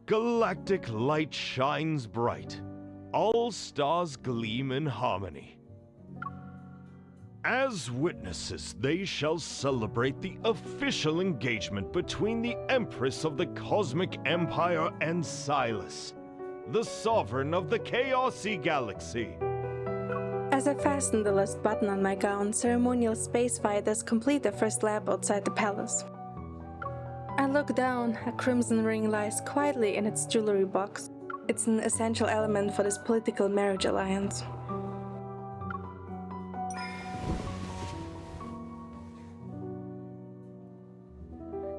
Galactic light shines bright. All stars gleam in harmony. As witnesses, they shall celebrate the official engagement between the Empress of the Cosmic Empire and Sylus, the sovereign of the Chaosy Galaxy. As I fasten the last button on my gown, ceremonial space fighters complete their first lap outside the palace. I look down. A crimson ring lies quietly in its jewelry box. It's an essential element for this political marriage alliance.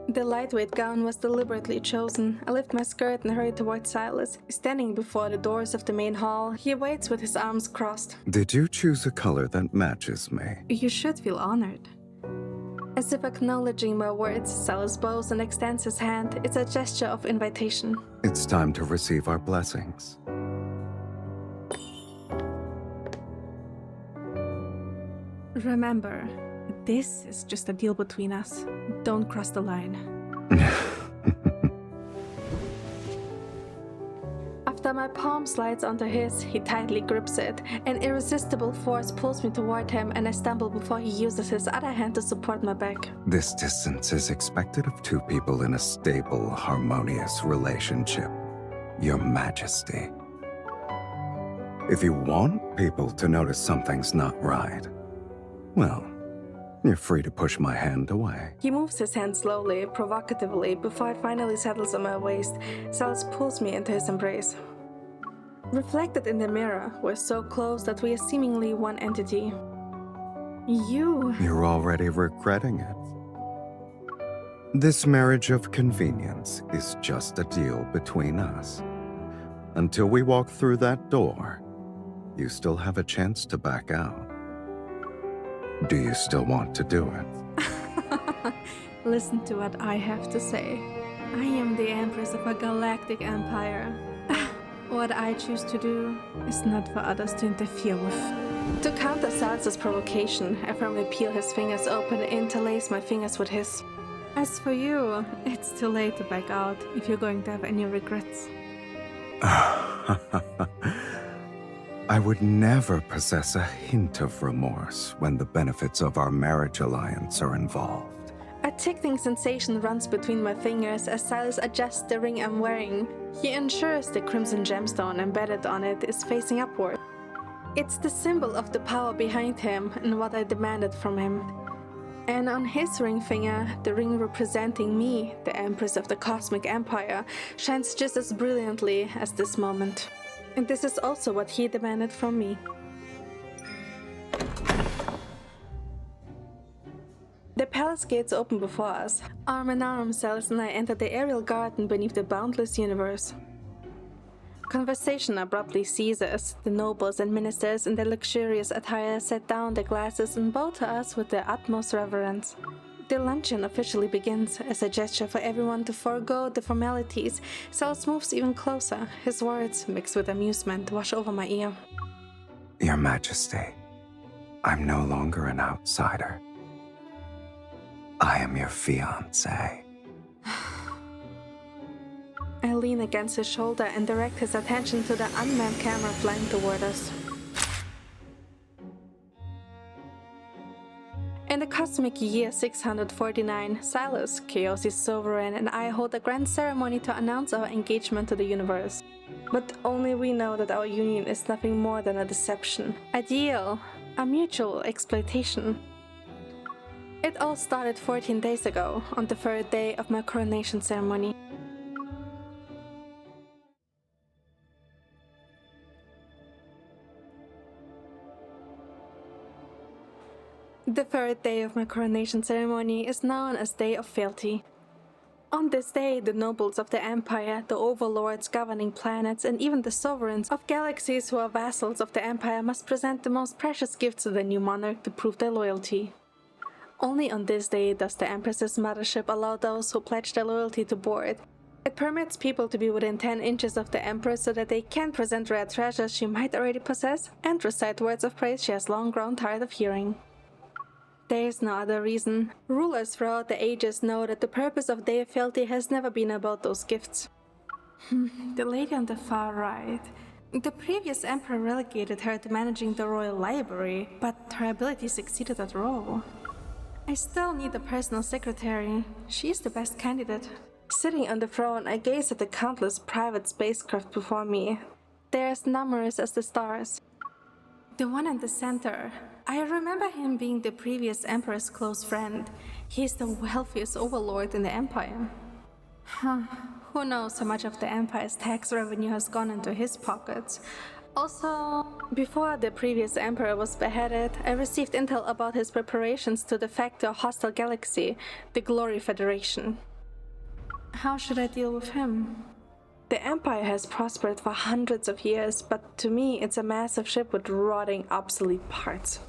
The lightweight gown was deliberately chosen. I lift my skirt and hurry towards Sylus. Standing before the doors of the main hall, he waits with his arms crossed. Did you choose a color that matches me? You should feel honored. As if acknowledging my words, Sylus bows and extends his hand. It's a gesture of invitation. It's time to receive our blessings. Remember, this is just a deal between us. Don't cross the line. After my palm slides onto his, he tightly grips it. An irresistible force pulls me toward him, and I stumble before he uses his other hand to support my back. This distance is expected of two people in a stable, harmonious relationship, Your Majesty. If you want people to notice something's not right, well, you're free to push my hand away. He moves his hand slowly, provocatively, before it finally settles on my waist. Sylus pulls me into his embrace. Reflected in the mirror, we're so close that we are seemingly one entity. You're already regretting it. This marriage of convenience is just a deal between us. Until we walk through that door, you still have a chance to back out. Do you still want to do it? Listen to what I have to say. I am the Empress of a galactic empire. What I choose to do is not for others to interfere with. To counter Sylus's provocation, I firmly peel his fingers open and interlace my fingers with his. As for you, it's too late to back out if you're going to have any regrets. I would never possess a hint of remorse when the benefits of our marriage alliance are involved. A tickling sensation runs between my fingers as Sylus adjusts the ring I'm wearing. He ensures the crimson gemstone embedded on it is facing upward. It's the symbol of the power behind him and what I demanded from him. And on his ring finger, the ring representing me, the Empress of the Cosmic Empire, shines just as brilliantly as this moment. And this is also what he demanded from me. The palace gates open before us. Arm in arm, Sylus and I enter the aerial garden beneath the boundless universe. Conversation abruptly ceases. The nobles and ministers in their luxurious attire set down their glasses and bow to us with the utmost reverence. The luncheon officially begins. As a gesture for everyone to forego the formalities, Sylus moves even closer. His words, mixed with amusement, wash over my ear. Your Majesty, I'm no longer an outsider. I am your fiancé. I lean against his shoulder and direct his attention to the unmanned camera flying toward us. In the cosmic year 649, Sylus, Chaosy's sovereign, and I hold a grand ceremony to announce our engagement to the universe. But only we know that our union is nothing more than a deception, a deal, a mutual exploitation. It all started 14 days ago, on the third day of my coronation ceremony. The third day of my coronation ceremony is known as Day of Fealty. On this day, the nobles of the Empire, the overlords governing planets, and even the sovereigns of galaxies who are vassals of the Empire must present the most precious gifts to the new monarch to prove their loyalty. Only on this day does the Empress's mothership allow those who pledge their loyalty to board. It permits people to be within 10 inches of the Empress so that they can present rare treasures she might already possess and recite words of praise she has long grown tired of hearing. There is no other reason. Rulers throughout the ages know that the purpose of Day of Fealty has never been about those gifts. The lady on the far right. The previous emperor relegated her to managing the royal library, but her abilities exceeded that role. I still need a personal secretary. She's the best candidate. Sitting on the throne, I gaze at the countless private spacecraft before me. They are as numerous as the stars. The one in the center. I remember him being the previous emperor's close friend. He's the wealthiest overlord in the empire. Who knows how much of the empire's tax revenue has gone into his pockets. Also, before the previous emperor was beheaded, I received intel about his preparations to defect to a hostile galaxy, the Glory Federation. How should I deal with him? The empire has prospered for hundreds of years, but to me it's a massive ship with rotting, obsolete parts.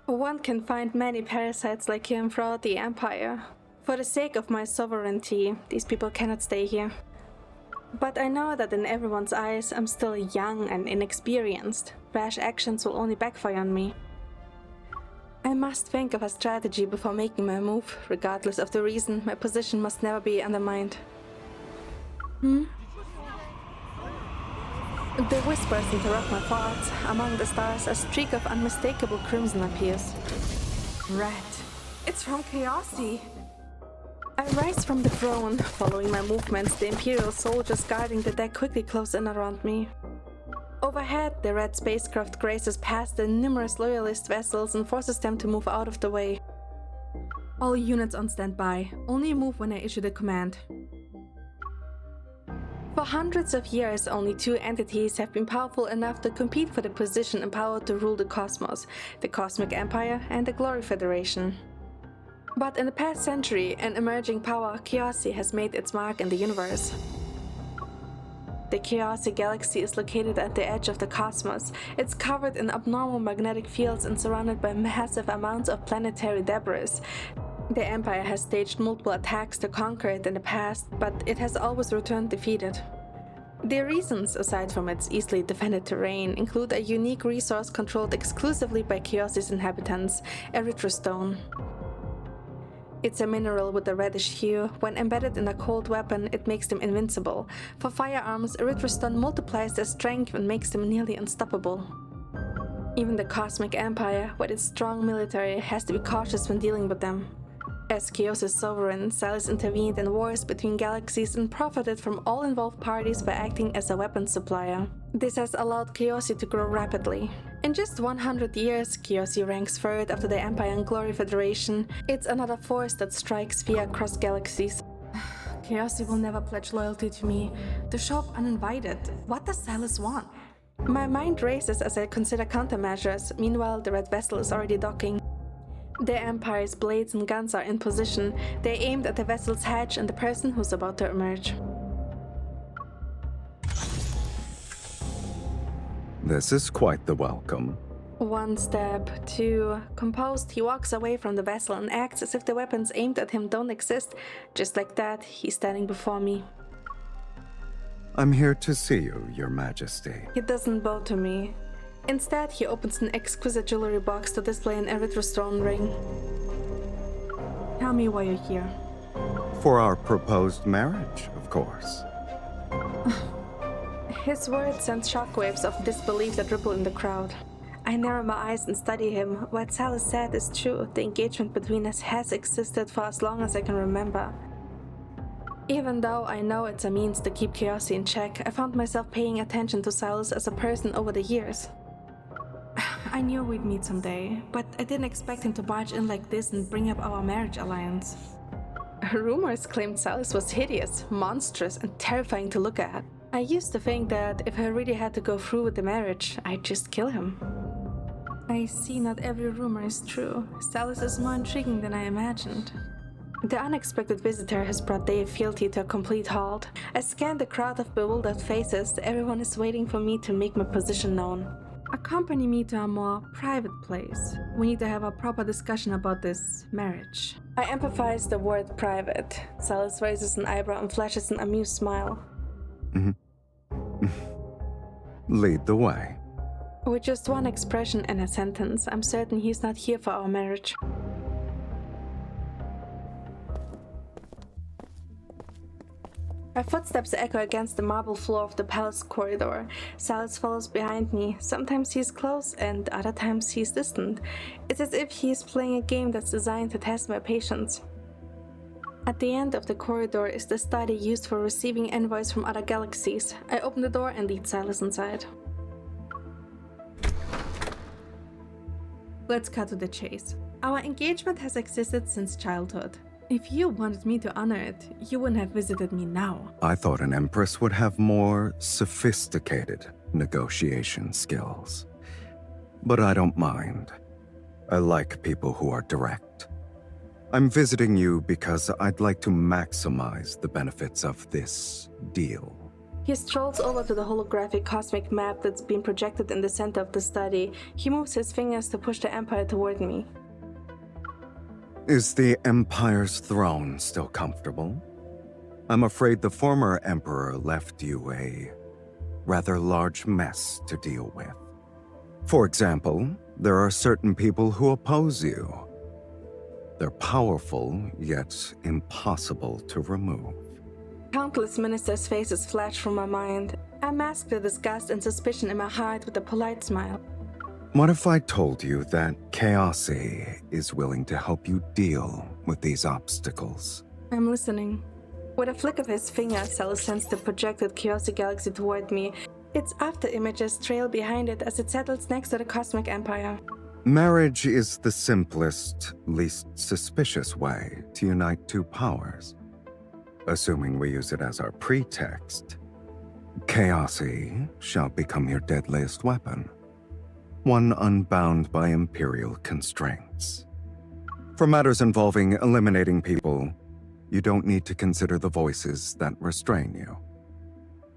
One can find many parasites like him throughout the empire. For the sake of my sovereignty, these people cannot stay here. But I know that in everyone's eyes, I'm still young and inexperienced. Rash actions will only backfire on me. I must think of a strategy before making my move. Regardless of the reason, my position must never be undermined. The whispers interrupt my thoughts. Among the stars, a streak of unmistakable crimson appears. Red. It's from Chaosi. I rise from the throne. Following my movements, the Imperial soldiers guarding the deck quickly close in around me. Overhead, the red spacecraft graces past the numerous loyalist vessels and forces them to move out of the way. All units on standby. Only move when I issue the command. For hundreds of years, only two entities have been powerful enough to compete for the position empowered to rule the cosmos, the Cosmic Empire and the Glory Federation. But in the past century, an emerging power, Chaosi, has made its mark in the universe. The Chaosi galaxy is located at the edge of the cosmos. It's covered in abnormal magnetic fields and surrounded by massive amounts of planetary debris. The Empire has staged multiple attacks to conquer it in the past, but it has always returned defeated. The reasons, aside from its easily defended terrain, include a unique resource controlled exclusively by Chaosi's inhabitants, erythrostone. It's a mineral with a reddish hue. When embedded in a cold weapon, it makes them invincible. For firearms, erythrostone multiplies their strength and makes them nearly unstoppable. Even the Cosmic Empire, with its strong military, has to be cautious when dealing with them. As Chaosi's sovereign, Sylus intervened in wars between galaxies and profited from all involved parties by acting as a weapons supplier. This has allowed Chaosi to grow rapidly. In just 100 years, Chaosi ranks third after the Empire and Glory Federation. It's another force that strikes fear across galaxies. Chaosi will never pledge loyalty to me. To show up uninvited. What does Sylus want? My mind races as I consider countermeasures. Meanwhile, the red vessel is already docking. The Empire's blades and guns are in position. They aimed at the vessel's hatch and the person who's about to emerge. This is quite the welcome. One step, two. Composed, he walks away from the vessel and acts as if the weapons aimed at him don't exist. Just like that, he's standing before me. I'm here to see you, Your Majesty. He doesn't bow to me. Instead, he opens an exquisite jewelry box to display an erythrostone ring. Tell me why you're here. For our proposed marriage, of course. His words send shockwaves of disbelief that ripple in the crowd. I narrow my eyes and study him. What Sylus said is true. The engagement between us has existed for as long as I can remember. Even though I know it's a means to keep Chaosi in check, I found myself paying attention to Sylus as a person over the years. I knew we'd meet someday, but I didn't expect him to barge in like this and bring up our marriage alliance. Rumors claimed Sylus was hideous, monstrous, and terrifying to look at. I used to think that if I really had to go through with the marriage, I'd just kill him. I see not every rumor is true. Sylus is more intriguing than I imagined. The unexpected visitor has brought day of fealty to a complete halt. I scan the crowd of bewildered faces. Everyone is waiting for me to make my position known. Accompany me to a more private place. We need to have a proper discussion about this marriage. I emphasize the word private. Sylus raises an eyebrow and flashes an amused smile. Lead the way. With just one expression and a sentence, I'm certain he's not here for our marriage. My footsteps echo against the marble floor of the palace corridor. Sylus follows behind me. Sometimes he's close and other times he's distant. It's as if he's playing a game that's designed to test my patience. At the end of the corridor is the study used for receiving envoys from other galaxies. I open the door and lead Sylus inside. Let's cut to the chase. Our engagement has existed since childhood. If you wanted me to honor it, you wouldn't have visited me now. I thought an empress would have more sophisticated negotiation skills. But I don't mind. I like people who are direct. I'm visiting you because I'd like to maximize the benefits of this deal. He strolls over to the holographic cosmic map that's been projected in the center of the study. He moves his fingers to push the Empire toward me. Is the Empire's throne still comfortable? I'm afraid the former Emperor left you a rather large mess to deal with. For example, there are certain people who oppose you. They're powerful, yet impossible to remove. Countless ministers' faces flash from my mind. I mask the disgust and suspicion in my heart with a polite smile. What if I told you that Chaosy is willing to help you deal with these obstacles? I'm listening. With a flick of his finger, Sylus sends the projected Chaosy galaxy toward me. Its afterimages trail behind it as it settles next to the Cosmic Empire. Marriage is the simplest, least suspicious way to unite two powers. Assuming we use it as our pretext, Chaosy shall become your deadliest weapon. One unbound by imperial constraints. For matters involving eliminating people, you don't need to consider the voices that restrain you.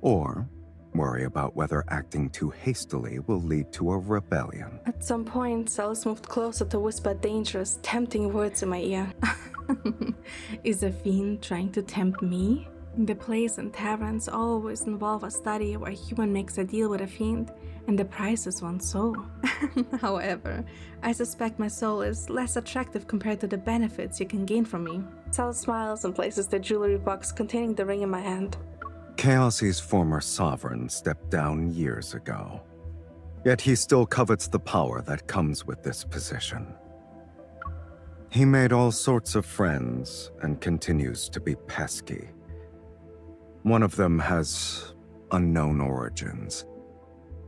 Or worry about whether acting too hastily will lead to a rebellion. At some point, Sylus moved closer to whisper dangerous, tempting words in my ear. Is a fiend trying to tempt me? The plays and taverns always involve a study where a human makes a deal with a fiend, and the price is one's soul. However, I suspect my soul is less attractive compared to the benefits you can gain from me. Sal smiles and places the jewelry box containing the ring in my hand. Chaosy's former sovereign stepped down years ago. Yet he still covets the power that comes with this position. He made all sorts of friends and continues to be pesky. One of them has unknown origins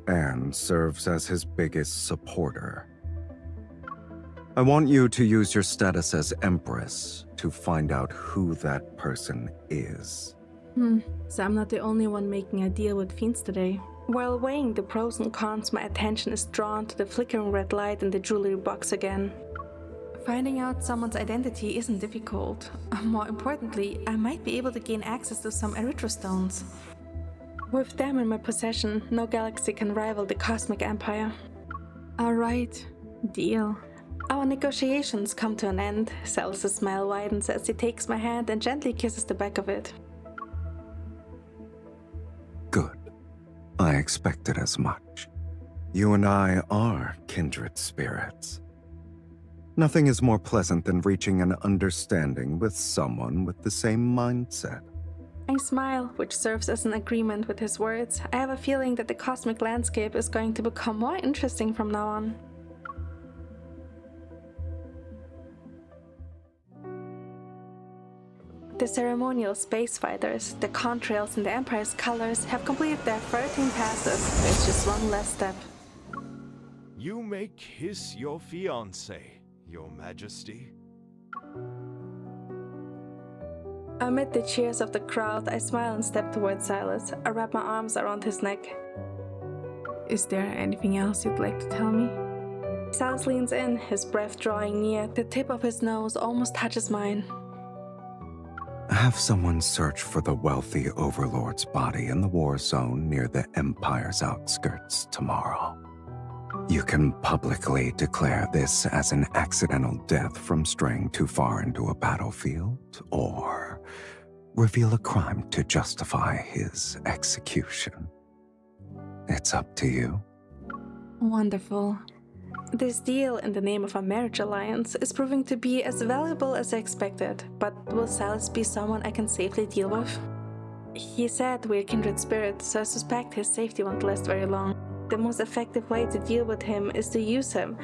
and serves as his biggest supporter. I want you to use your status as Empress to find out who that person is. So I'm not the only one making a deal with fiends today. While weighing the pros and cons, my attention is drawn to the flickering red light in the jewelry box again. Finding out someone's identity isn't difficult. More importantly, I might be able to gain access to some erythrostones. With them in my possession, no galaxy can rival the Cosmic Empire. Alright, deal. Our negotiations come to an end. Sylus' smile widens as he takes my hand and gently kisses the back of it. Good. I expected as much. You and I are kindred spirits. Nothing is more pleasant than reaching an understanding with someone with the same mindset. I smile, which serves as an agreement with his words. I have a feeling that the cosmic landscape is going to become more interesting from now on. The ceremonial space fighters, the contrails in the Empire's colors, have completed their 13 passes. There's just one last step. You may kiss your fiancé, Your Majesty. Amid the cheers of the crowd, I smile and step towards Sylus. I wrap my arms around his neck. Is there anything else you'd like to tell me? Sylus leans in, his breath drawing near. The tip of his nose almost touches mine. Have someone search for the wealthy overlord's body in the war zone near the Empire's outskirts tomorrow. You can publicly declare this as an accidental death from straying too far into a battlefield, or reveal a crime to justify his execution. It's up to you. Wonderful. This deal in the name of a marriage alliance is proving to be as valuable as I expected, but will Sylus be someone I can safely deal with? He said we're kindred spirits, so I suspect his safety won't last very long. The most effective way to deal with him is to use him.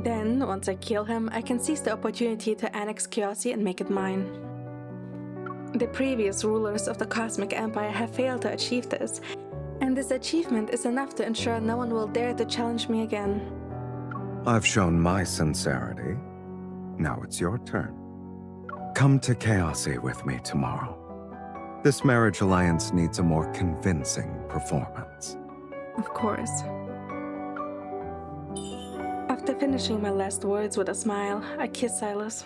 Then, once I kill him, I can seize the opportunity to annex Kyoshi and make it mine. The previous rulers of the Cosmic Empire have failed to achieve this, and this achievement is enough to ensure no one will dare to challenge me again. I've shown my sincerity. Now it's your turn. Come to Kyoshi with me tomorrow. This marriage alliance needs a more convincing performance. Of course. After finishing my last words with a smile, I kiss Sylus.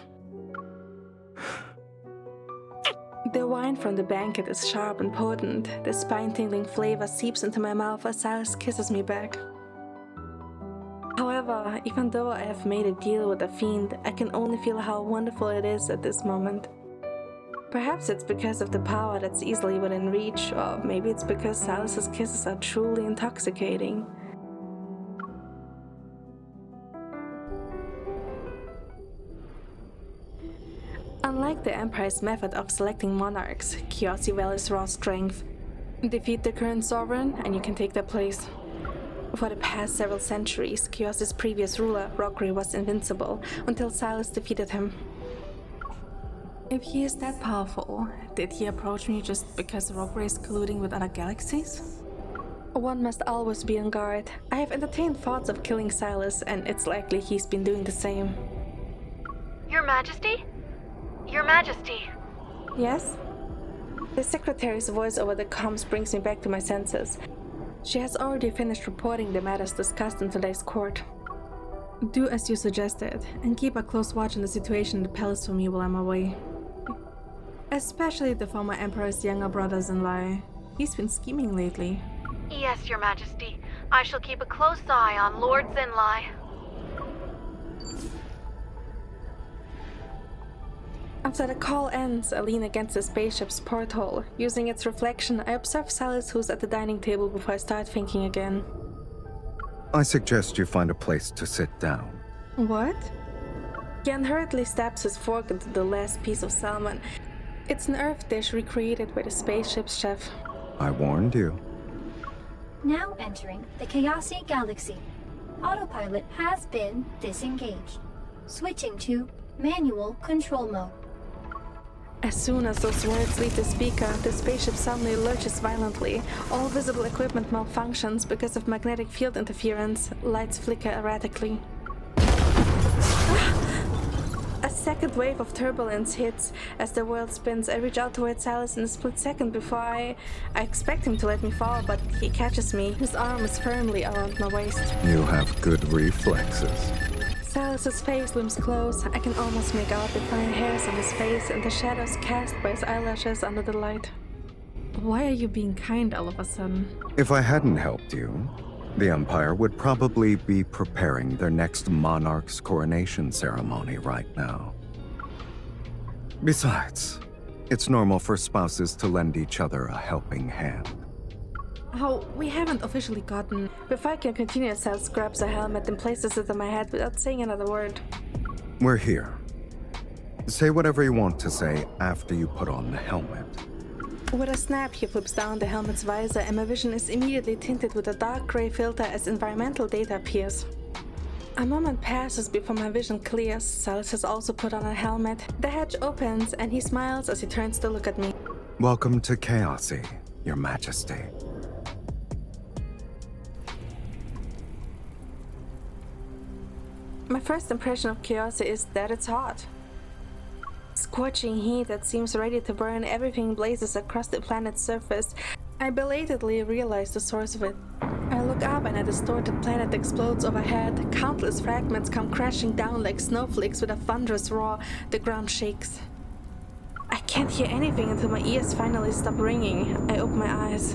The wine from the banquet is sharp and potent. The spine-tingling flavor seeps into my mouth as Sylus kisses me back. However, even though I have made a deal with a fiend, I can only feel how wonderful it is at this moment. Perhaps it's because of the power that's easily within reach, or maybe it's because Sylus's kisses are truly intoxicating. Unlike the Empire's method of selecting monarchs, Kyoshi values raw strength. Defeat the current sovereign, and you can take their place. For the past several centuries, Kyoshi's previous ruler, Rokri, was invincible, until Sylus defeated him. If he is that powerful, did he approach me just because Rokri is colluding with other galaxies? One must always be on guard. I have entertained thoughts of killing Sylus, and it's likely he's been doing the same. Your Majesty? Your Majesty. Yes? The secretary's voice over the comms brings me back to my senses. She has already finished reporting the matters discussed in today's court. Do as you suggested, and keep a close watch on the situation in the palace for me while I'm away. Especially the former Emperor's younger brother-in-law. He's been scheming lately. Yes, Your Majesty. I shall keep a close eye on Lord Zinlai. After the call ends, I lean against the spaceship's porthole. Using its reflection, I observe Sylus, who's at the dining table, before I start thinking again. I suggest you find a place to sit down. What? Jan hurriedly stabs his fork into the last piece of salmon. It's an Earth dish recreated by the spaceship's chef. I warned you. Now entering the Kyoshi Galaxy. Autopilot has been disengaged. Switching to manual control mode. As soon as those words leave the speaker, the spaceship suddenly lurches violently. All visible equipment malfunctions because of magnetic field interference. Lights flicker erratically. A second wave of turbulence hits. As the world spins, I reach out towards Sylus in a split second before I expect him to let me fall, but he catches me. His arm is firmly around my waist. You have good reflexes. Sylus's face looms close. I can almost make out the fine hairs on his face and the shadows cast by his eyelashes under the light. Why are you being kind all of a sudden? If I hadn't helped you, the Empire would probably be preparing their next monarch's coronation ceremony right now. Besides, it's normal for spouses to lend each other a helping hand. Oh, we haven't officially gotten. Before I can continue, Sylus grabs a helmet and places it on my head without saying another word. We're here. Say whatever you want to say after you put on the helmet. With a snap, he flips down the helmet's visor, and my vision is immediately tinted with a dark gray filter as environmental data appears. A moment passes before my vision clears. Sylus has also put on a helmet. The hatch opens, and he smiles as he turns to look at me. Welcome to Kyoshi, Your Majesty. My first impression of Kyoshi is that it's hot. Scorching heat that seems ready to burn everything blazes across the planet's surface. I belatedly realize the source of it. I look up and a distorted planet explodes overhead. Countless fragments come crashing down like snowflakes with a thunderous roar. The ground shakes. I can't hear anything until my ears finally stop ringing. I open my eyes.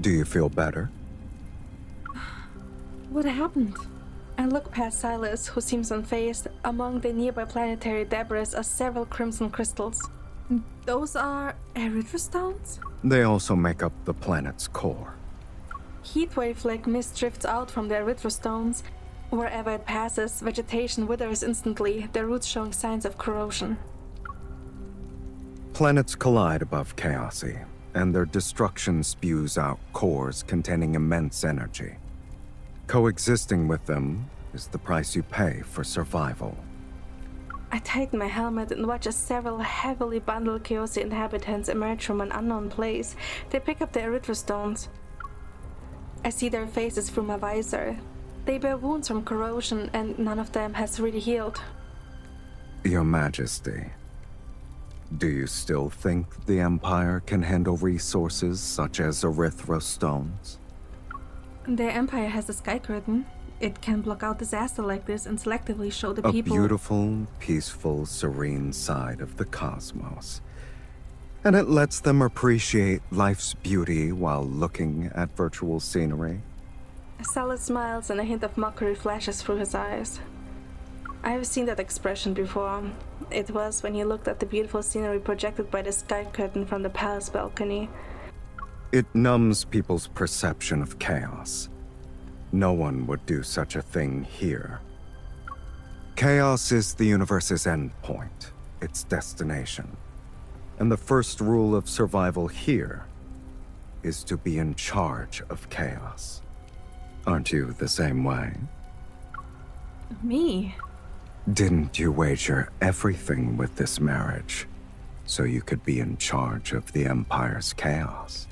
Do you feel better? What happened? I look past Sylus, who seems unfazed. Among the nearby planetary debris are several crimson crystals. Those are erythrostones? They also make up the planet's core. Heatwave-like mist drifts out from the erythrostones. Wherever it passes, vegetation withers instantly, their roots showing signs of corrosion. Planets collide above Chaosy, and their destruction spews out cores containing immense energy. Coexisting with them is the price you pay for survival. I tighten my helmet and watch as several heavily bundled Chaosy inhabitants emerge from an unknown place. They pick up the erythrostones. I see their faces through my visor. They bear wounds from corrosion, and none of them has really healed. Your Majesty, do you still think the Empire can handle resources such as erythrostones? The Empire has a sky curtain. It can block out disaster like this and selectively show the people... A beautiful, peaceful, serene side of the cosmos. And it lets them appreciate life's beauty while looking at virtual scenery. Sylus smiles and a hint of mockery flashes through his eyes. I have seen that expression before. It was when he looked at the beautiful scenery projected by the sky curtain from the palace balcony. It numbs people's perception of chaos. No one would do such a thing here. Chaos is the universe's endpoint, its destination. And the first rule of survival here is to be in charge of chaos. Aren't you the same way? Me? Didn't you wager everything with this marriage so you could be in charge of the Empire's chaos?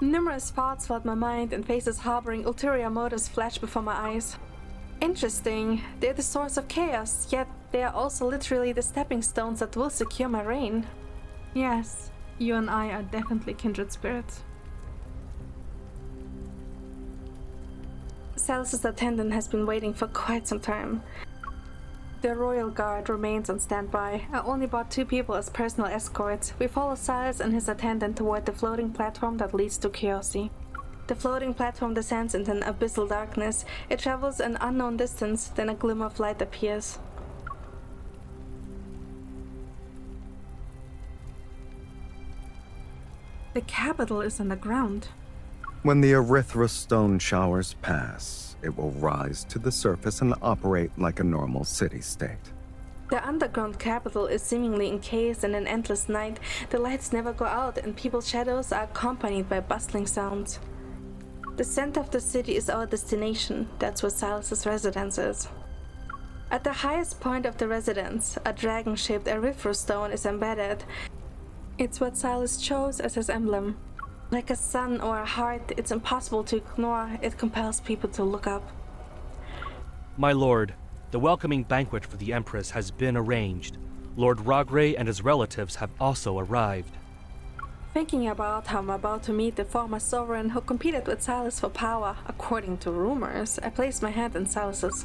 Numerous thoughts filled my mind and faces harboring ulterior motives flashed before my eyes. Interesting. They're the source of chaos, yet they are also literally the stepping stones that will secure my reign. Yes, you and I are definitely kindred spirits. Sylus's attendant has been waiting for quite some time. The royal guard remains on standby. I only brought 2 people as personal escorts. We follow Sylus and his attendant toward the floating platform that leads to Chaosy. The floating platform descends into an abyssal darkness. It travels an unknown distance, then a glimmer of light appears. The capital is underground. When the erythrostone showers pass, it will rise to the surface and operate like a normal city-state. The underground capital is seemingly encased in an endless night. The lights never go out and people's shadows are accompanied by bustling sounds. The center of the city is our destination. That's where Sylus's residence is. At the highest point of the residence, a dragon-shaped erythrostone is embedded. It's what Sylus chose as his emblem. Like a sun or a heart, it's impossible to ignore. It compels people to look up. My lord, the welcoming banquet for the Empress has been arranged. Lord Rogray and his relatives have also arrived. Thinking about how I'm about to meet the former sovereign who competed with Sylus for power, according to rumors, I placed my hand in Sylus's.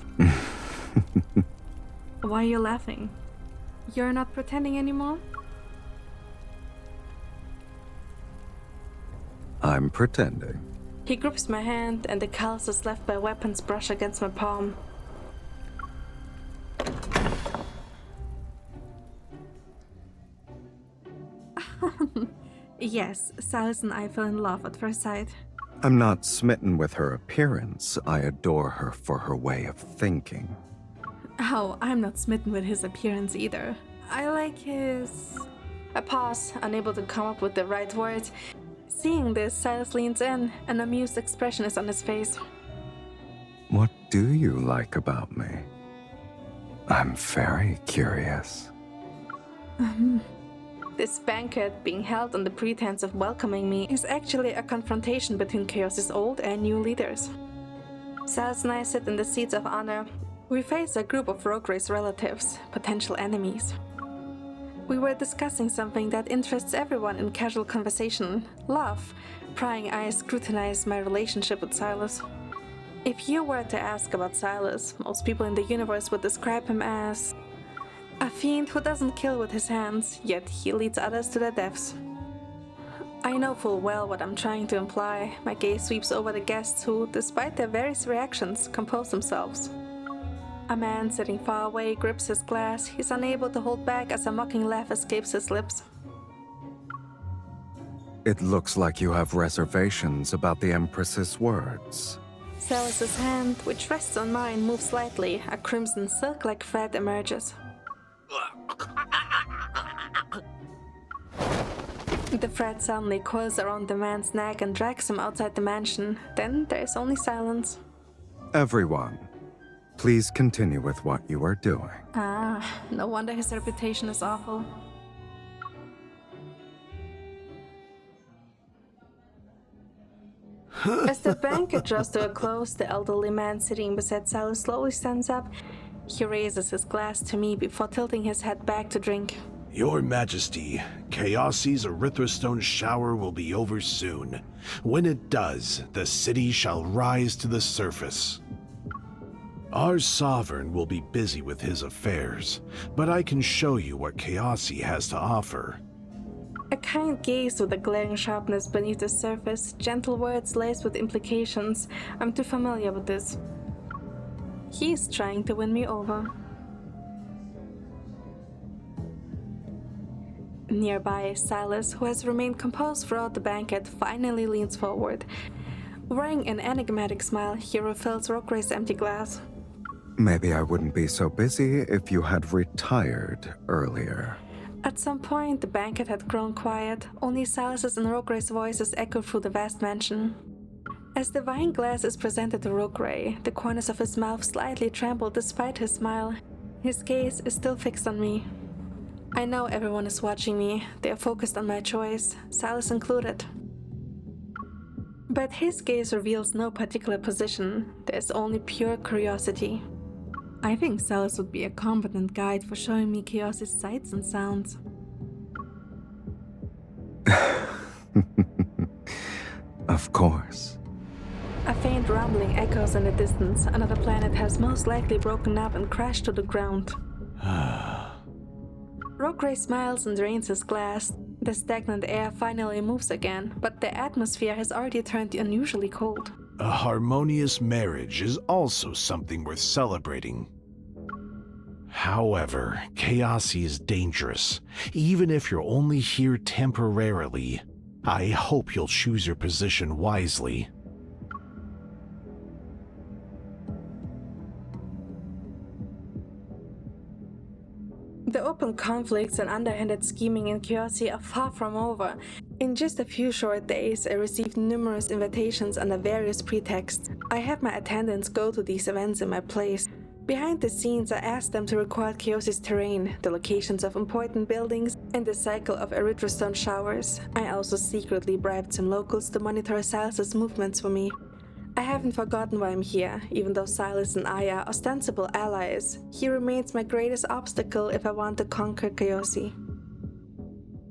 Why are you laughing? You're not pretending anymore? I'm pretending. He grips my hand and the calluses left by weapons brush against my palm. Yes, Sylus and I fell in love at first sight. I'm not smitten with her appearance. I adore her for her way of thinking. Oh, I'm not smitten with his appearance either. I like his... I pause, unable to come up with the right words. Seeing this, Sylus leans in. An amused expression is on his face. What do you like about me? I'm very curious. This banquet, being held on the pretense of welcoming me, is actually a confrontation between Chaos's old and new leaders. Sylus and I sit in the seats of honor. We face a group of Rogue Race relatives, potential enemies. We were discussing something that interests everyone in casual conversation: love. Prying eyes scrutinize my relationship with Sylus. If you were to ask about Sylus, most people in the universe would describe him as a fiend who doesn't kill with his hands, yet he leads others to their deaths. I know full well what I'm trying to imply. My gaze sweeps over the guests who, despite their various reactions, compose themselves. A man sitting far away grips his glass. He's unable to hold back as a mocking laugh escapes his lips. It looks like you have reservations about the Empress's words. Sylus's hand, which rests on mine, moves slightly. A crimson silk-like thread emerges. The thread suddenly coils around the man's neck and drags him outside the mansion. Then there is only silence. Everyone, please continue with what you are doing. Ah, no wonder his reputation is awful. As the banquet draws to a close, the elderly man sitting beside Sylus slowly stands up. He raises his glass to me before tilting his head back to drink. Your Majesty, Chaosi's Erythrostone shower will be over soon. When it does, the city shall rise to the surface. Our sovereign will be busy with his affairs, but I can show you what Chaosi has to offer. A kind gaze with a glaring sharpness beneath the surface, gentle words laced with implications. I'm too familiar with this. He's trying to win me over. Nearby, Sylus, who has remained composed throughout the banquet, finally leans forward. Wearing an enigmatic smile, he refills Rogray's empty glass. Maybe I wouldn't be so busy if you had retired earlier. At some point, the banquet had grown quiet. Only Sylus's and Rogray's voices echoed through the vast mansion. As the wine glass is presented to Rogray, the corners of his mouth slightly tremble despite his smile. His gaze is still fixed on me. I know everyone is watching me. They are focused on my choice, Sylus included. But his gaze reveals no particular position. There's only pure curiosity. I think Sylus would be a competent guide for showing me Chaos's sights and sounds. Of course. A faint rumbling echoes in the distance. Another planet has most likely broken up and crashed to the ground. Rogray smiles and drains his glass. The stagnant air finally moves again, but the atmosphere has already turned unusually cold. A harmonious marriage is also something worth celebrating. However, Chaosi is dangerous. Even if you're only here temporarily, I hope you'll choose your position wisely. The open conflicts and underhanded scheming in Chaosi are far from over. In just a few short days, I received numerous invitations under various pretexts. I had my attendants go to these events in my place. Behind the scenes, I asked them to record Chaosi's terrain, the locations of important buildings, and the cycle of Erythrostone showers. I also secretly bribed some locals to monitor Sylus's movements for me. I haven't forgotten why I'm here, even though Sylus and I are ostensible allies. He remains my greatest obstacle if I want to conquer Chaosi.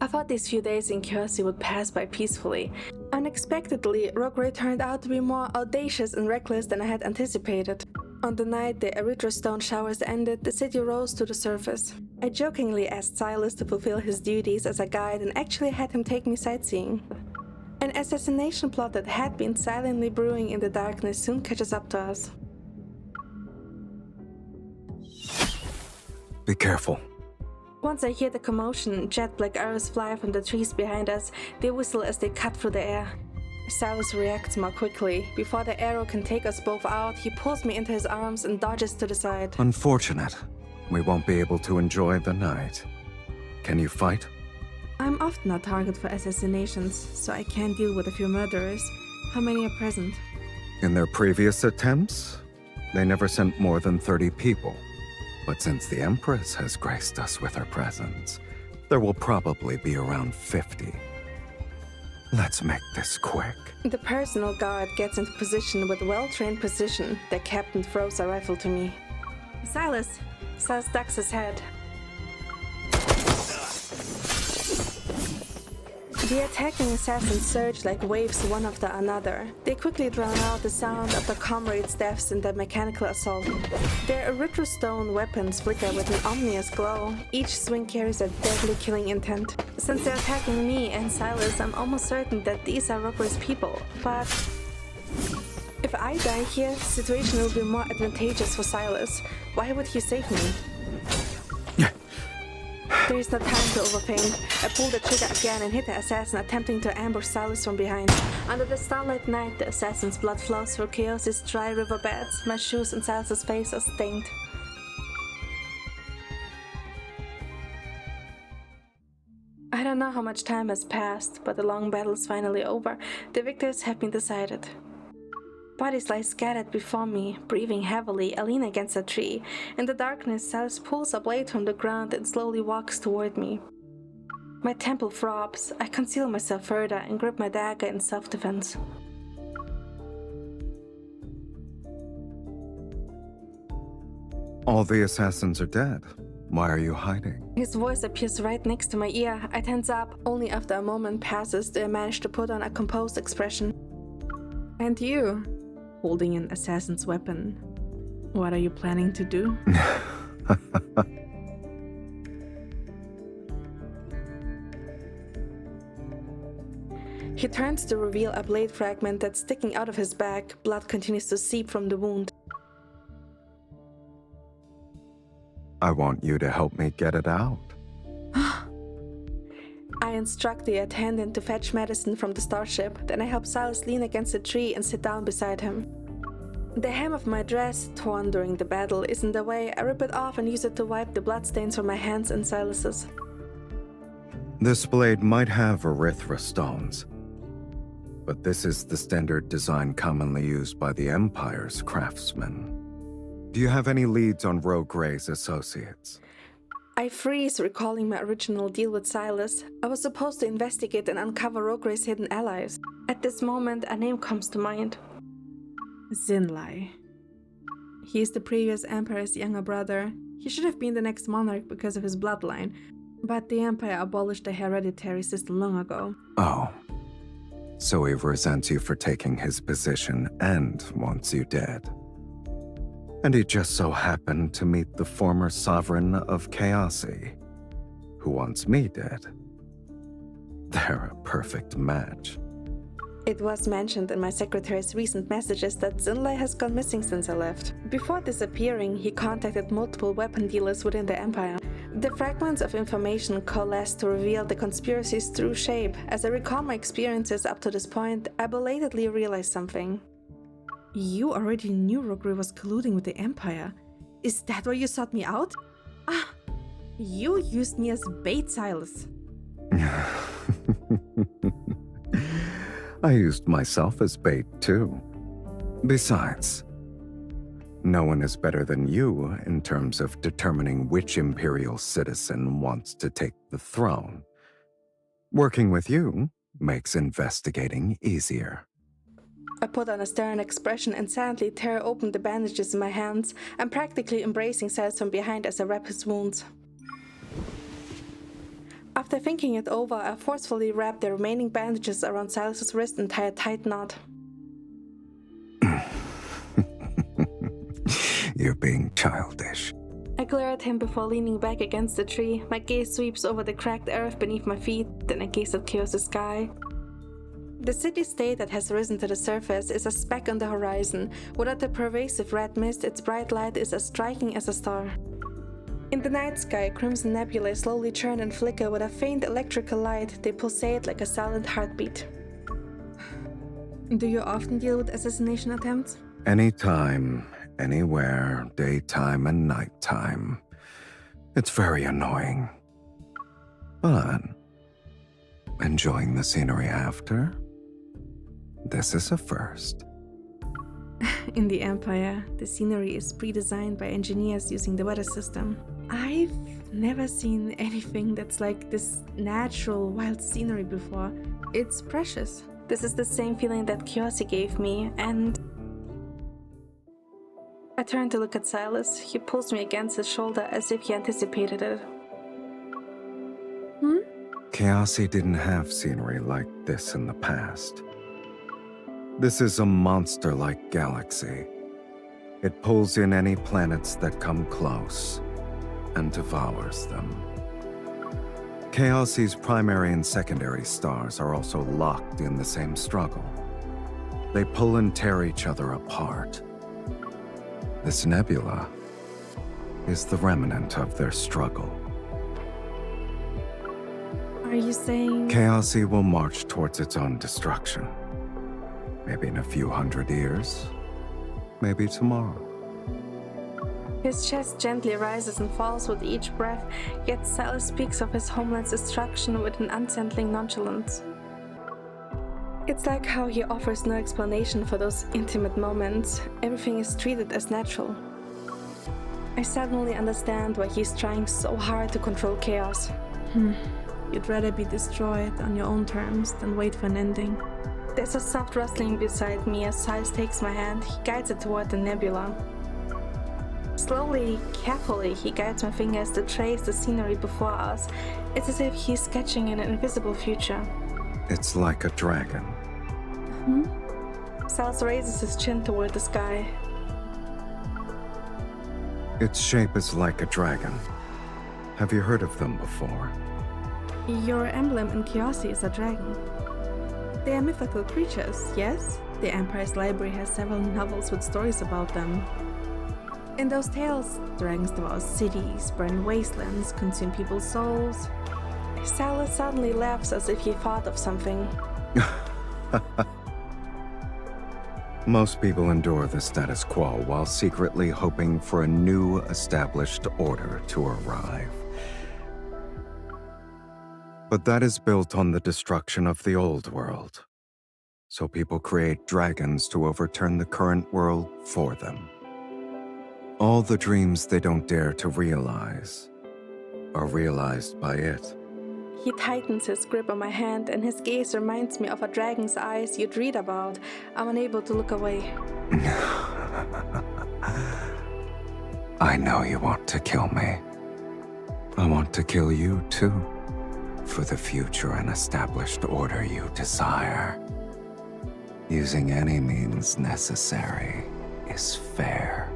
I thought these few days in Chaosi would pass by peacefully. Unexpectedly, Rogray turned out to be more audacious and reckless than I had anticipated. On the night the Erythrostone showers ended, the city rose to the surface. I jokingly asked Sylus to fulfill his duties as a guide and actually had him take me sightseeing. An assassination plot that had been silently brewing in the darkness soon catches up to us. Be careful. Once I hear the commotion, jet black arrows fly from the trees behind us. They whistle as they cut through the air. Sylus reacts more quickly. Before the arrow can take us both out, he pulls me into his arms and dodges to the side. Unfortunate. We won't be able to enjoy the night. Can you fight? I'm often a target for assassinations, so I can deal with a few murderers. How many are present? In their previous attempts, they never sent more than 30 people. But since the Empress has graced us with her presence, there will probably be around 50. Let's make this quick. The personal guard gets into position with well-trained precision. The captain throws a rifle to me. Sylus! Sylus ducks his head. The attacking assassins surge like waves one after another. They quickly drown out the sound of their comrades' deaths in their mechanical assault. Their Erythrostone weapons flicker with an ominous glow. Each swing carries a deadly killing intent. Since they're attacking me and Sylus, I'm almost certain that these are Rogray's people. But if I die here, the situation will be more advantageous for Sylus. Why would he save me? There is no time to overthink. I pull the trigger again and hit the assassin attempting to ambush Sylus from behind. Under the starlit night, the assassin's blood flows through Chaos's dry riverbeds. My shoes and Sylus's face are stained. I don't know how much time has passed, but the long battle is finally over. The victors have been decided. Bodies lie scattered before me, breathing heavily. I lean against a tree. In the darkness, Sylus pulls a blade from the ground and slowly walks toward me. My temple throbs. I conceal myself further and grip my dagger in self-defense. All the assassins are dead. Why are you hiding? His voice appears right next to my ear. I tense up. Only after a moment passes do I manage to put on a composed expression. And you, holding an assassin's weapon, what are you planning to do? He turns to reveal a blade fragment that's sticking out of his back. Blood continues to seep from the wound. I want you to help me get it out. I instruct the attendant to fetch medicine from the starship. Then I help Sylus lean against a tree and sit down beside him. The hem of my dress, torn during the battle, is in the way. I rip it off and use it to wipe the bloodstains from my hands and Sylus's. This blade might have erythra stones, but this is the standard design commonly used by the Empire's craftsmen. Do you have any leads on Rogue Gray's associates? I freeze, recalling my original deal with Sylus. I was supposed to investigate and uncover Rogue Gray's hidden allies. At this moment, a name comes to mind. Zinlai. He is the previous Empire's younger brother. He should have been the next monarch because of his bloodline, but the Empire abolished the hereditary system long ago. Oh. So he resents you for taking his position and wants you dead. And he just so happened to meet the former sovereign of Chaosi, who wants me dead. They're a perfect match. It was mentioned in my secretary's recent messages that Zinlai has gone missing since I left. Before disappearing, he contacted multiple weapon dealers within the Empire. The fragments of information coalesced to reveal the conspiracy's true shape. As I recall my experiences up to this point, I belatedly realized something. You already knew Rogue Gray was colluding with the Empire. Is that why you sought me out? Ah, you used me as bait, Sylus. I used myself as bait, too. Besides, no one is better than you in terms of determining which Imperial citizen wants to take the throne. Working with you makes investigating easier. I put on a stern expression and silently tear open the bandages in my hands. I'm practically embracing Sylus from behind as I wrap his wounds. After thinking it over, I forcefully wrap the remaining bandages around Sylus's wrist and tie a tight knot. You're being childish. I glare at him before leaning back against the tree. My gaze sweeps over the cracked earth beneath my feet, then I gaze at Chaos' sky. The city-state that has risen to the surface is a speck on the horizon. Without the pervasive red mist, its bright light is as striking as a star. In the night sky, crimson nebulae slowly churn and flicker with a faint electrical light. They pulsate like a silent heartbeat. Do you often deal with assassination attempts? Anytime, anywhere, daytime and nighttime. It's very annoying. But enjoying the scenery after? This is a first. In the Empire, the scenery is pre-designed by engineers using the weather system. I've never seen anything that's like this natural, wild scenery before. It's precious. This is the same feeling that Chaosi gave me, and... I turn to look at Sylus. He pulls me against his shoulder as if he anticipated it. Chaosi didn't have scenery like this in the past. This is a monster-like galaxy. It pulls in any planets that come close and devours them. Chaosi's primary and secondary stars are also locked in the same struggle. They pull and tear each other apart. This nebula is the remnant of their struggle. Are you saying... Chaosi will march towards its own destruction. Maybe in a few hundred years. Maybe tomorrow. His chest gently rises and falls with each breath, yet Sylus speaks of his homeland's destruction with an unsettling nonchalance. It's like how he offers no explanation for those intimate moments. Everything is treated as natural. I suddenly understand why he's trying so hard to control chaos. You'd rather be destroyed on your own terms than wait for an ending. There's a soft rustling beside me as Sylus takes my hand. He guides it toward the nebula. Slowly, carefully, he guides my fingers to trace the scenery before us. It's as if he's sketching an invisible future. It's like a dragon. Sylus raises his chin toward the sky. Its shape is like a dragon. Have you heard of them before? Your emblem in Chaosi is a dragon. They are mythical creatures, yes? The Empire's library has several novels with stories about them. In those tales, dragons devour cities, burn wastelands, consume people's souls. Sylus suddenly laughs as if he thought of something. Most people endure the status quo while secretly hoping for a new established order to arrive. But that is built on the destruction of the old world. So people create dragons to overturn the current world for them. All the dreams they don't dare to realize are realized by it. He tightens his grip on my hand, and his gaze reminds me of a dragon's eyes you'd read about. I'm unable to look away. I know you want to kill me. I want to kill you too, for the future and established order you desire. Using any means necessary is fair.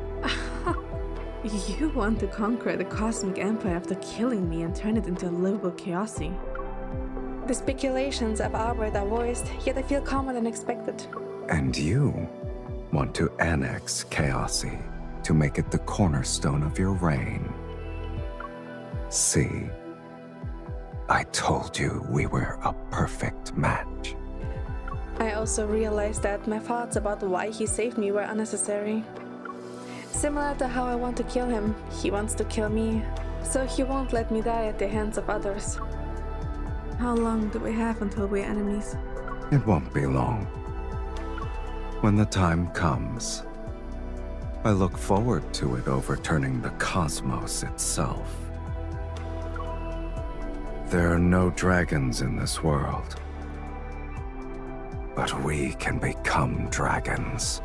You want to conquer the Cosmic Empire after killing me and turn it into a livable Chaosi. The speculations I've harbored are voiced, yet I feel calmer than expected. And you want to annex Chaosi to make it the cornerstone of your reign. See, I told you we were a perfect match. I also realized that my thoughts about why he saved me were unnecessary. Similar to how I want to kill him, he wants to kill me, so he won't let me die at the hands of others. How long do we have until we're enemies? It won't be long. When the time comes, I look forward to it overturning the cosmos itself. There are no dragons in this world, but we can become dragons.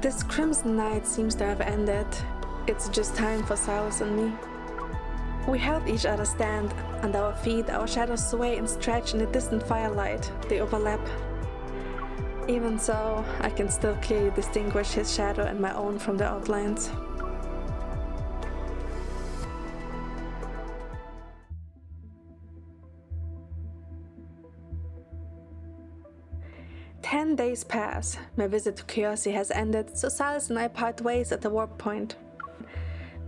This Crimson Night seems to have ended. It's just time for Sylus and me. We help each other stand. Under our feet, our shadows sway and stretch in the distant firelight. They overlap. Even so, I can still clearly distinguish his shadow and my own from the outlines. Ten days pass. My visit to Chaosi has ended, so Sylus and I part ways at the warp point.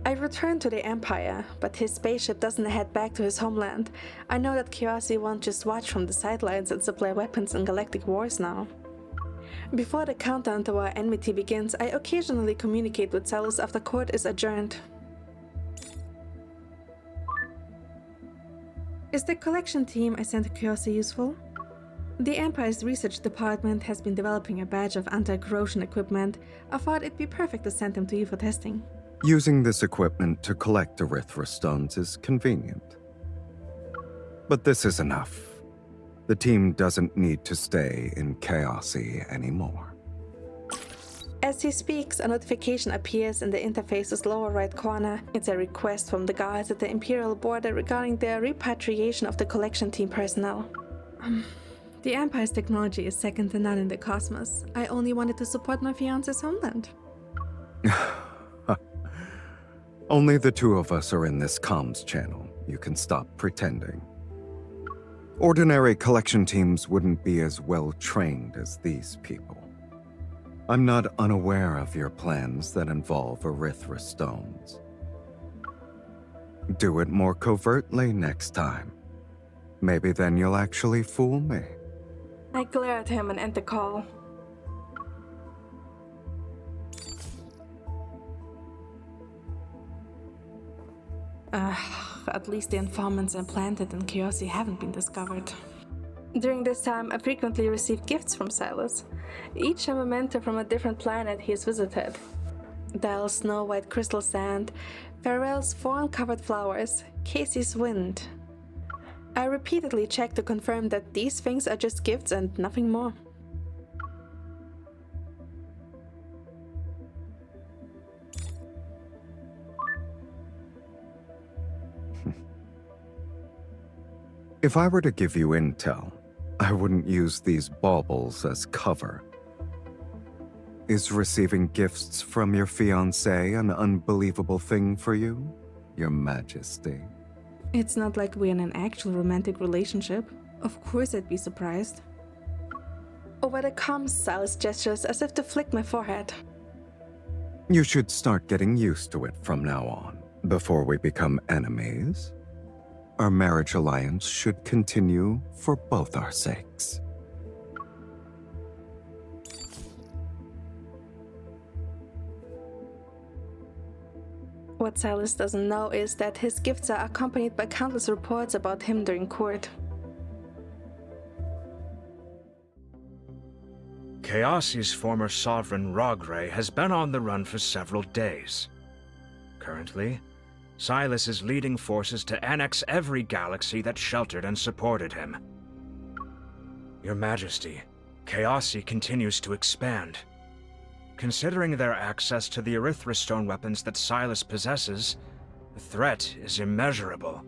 I return to the Empire, but his spaceship doesn't head back to his homeland. I know that Chaosi won't just watch from the sidelines and supply weapons in galactic wars now. Before the countdown to our enmity begins, I occasionally communicate with Sylus after court is adjourned. Is the collection team I sent to Chaosi useful? The Empire's research department has been developing a batch of anti-corrosion equipment. I thought it'd be perfect to send them to you for testing. Using this equipment to collect Erythra stones is convenient. But this is enough. The team doesn't need to stay in Chaosi anymore. As he speaks, a notification appears in the interface's lower right corner. It's a request from the guards at the Imperial border regarding the repatriation of the collection team personnel. The Empire's technology is second to none in the cosmos. I only wanted to support my fiance's homeland. Only the two of us are in this comms channel. You can stop pretending. Ordinary collection teams wouldn't be as well trained as these people. I'm not unaware of your plans that involve Erythra stones. Do it more covertly next time. Maybe then you'll actually fool me. I glare at him and end the call. At least the informants implanted in Chaosi haven't been discovered. During this time, I frequently received gifts from Sylus, each a memento from a different planet he has visited. Del's snow-white crystal sand, Farewell's thorn-covered flowers, Casey's wind. I repeatedly checked to confirm that these things are just gifts and nothing more. If I were to give you intel, I wouldn't use these baubles as cover. Is receiving gifts from your fiancé an unbelievable thing for you, Your Majesty? It's not like we're in an actual romantic relationship. Of course I'd be surprised. Over the comms, Sylus gestures as if to flick my forehead. You should start getting used to it from now on, before we become enemies. Our marriage alliance should continue for both our sakes. What Sylus doesn't know is that his gifts are accompanied by countless reports about him during court. Chaosi's former sovereign Rogray has been on the run for several days. Currently, Sylus is leading forces to annex every galaxy that sheltered and supported him. Your Majesty, Chaosi continues to expand. Considering their access to the Erythrostone weapons that Sylus possesses, the threat is immeasurable.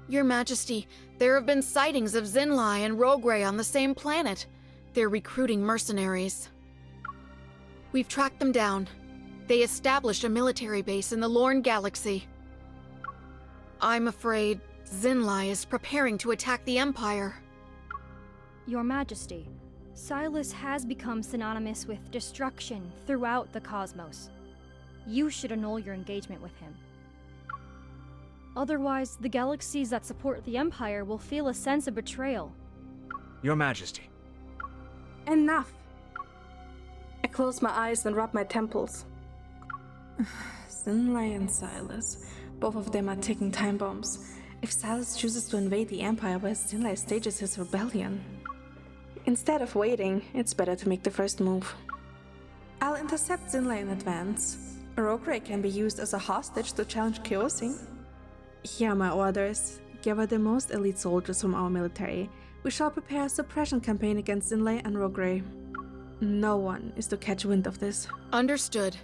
Your Majesty, there have been sightings of Zinlai and Rogray on the same planet. They're recruiting mercenaries. We've tracked them down. They established a military base in the Lorne Galaxy. I'm afraid Zinlai is preparing to attack the Empire. Your Majesty, Sylus has become synonymous with destruction throughout the cosmos. You should annul your engagement with him. Otherwise, the galaxies that support the Empire will feel a sense of betrayal. Your Majesty. Enough! I close my eyes and rub my temples. Zinlai and Sylus. Both of them are ticking time bombs. If Sylus chooses to invade the Empire where Zinlai stages his rebellion. Instead of waiting, it's better to make the first move. I'll intercept Zinlai in advance. Rogray can be used as a hostage to challenge Chaosi. Here are my orders. Gather the most elite soldiers from our military. We shall prepare a suppression campaign against Zinlai and Rogray. No one is to catch wind of this. Understood.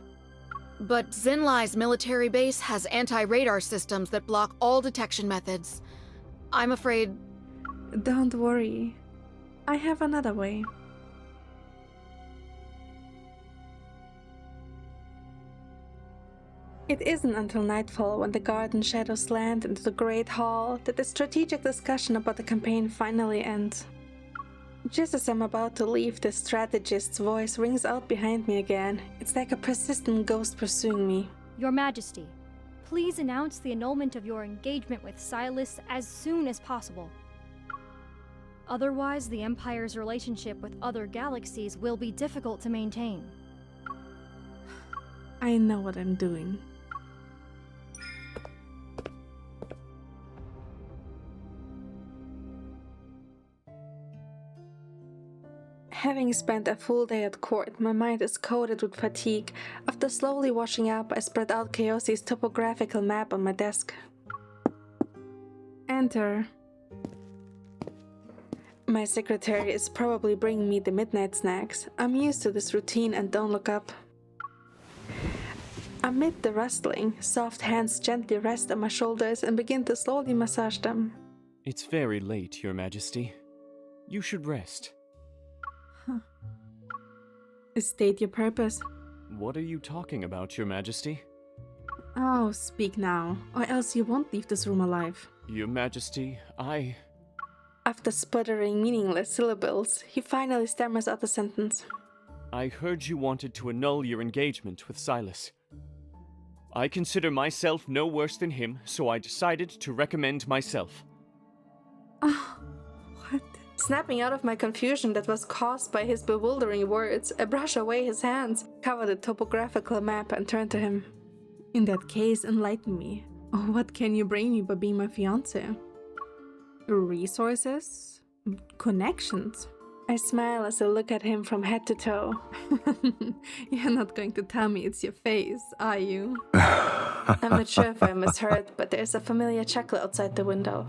But Zinlai's military base has anti-radar systems that block all detection methods. I'm afraid... Don't worry. I have another way. It isn't until nightfall, when the garden shadows land into the Great Hall, that the strategic discussion about the campaign finally ends. Just as I'm about to leave, the strategist's voice rings out behind me again. It's like a persistent ghost pursuing me. Your Majesty, please announce the annulment of your engagement with Sylus as soon as possible. Otherwise, the Empire's relationship with other galaxies will be difficult to maintain. I know what I'm doing. Having spent a full day at court, my mind is coated with fatigue. After slowly washing up, I spread out Chaosi's topographical map on my desk. Enter. My secretary is probably bringing me the midnight snacks. I'm used to this routine and don't look up. Amid the rustling, soft hands gently rest on my shoulders and begin to slowly massage them. It's very late, Your Majesty. You should rest. State your purpose. What are you talking about, Your Majesty? Oh, speak now, or else you won't leave this room alive. Your Majesty, After sputtering meaningless syllables, he finally stammers out the sentence. I heard you wanted to annul your engagement with Sylus. I consider myself no worse than him, so I decided to recommend myself. Oh, what? Snapping out of my confusion that was caused by his bewildering words, I brush away his hands, cover the topographical map, and turn to him. In that case, enlighten me. What can you bring me but being my fiance? Resources? Connections? I smile as I look at him from head to toe. You're not going to tell me it's your face, are you? I'm not sure if I misheard, but there's a familiar chuckle outside the window.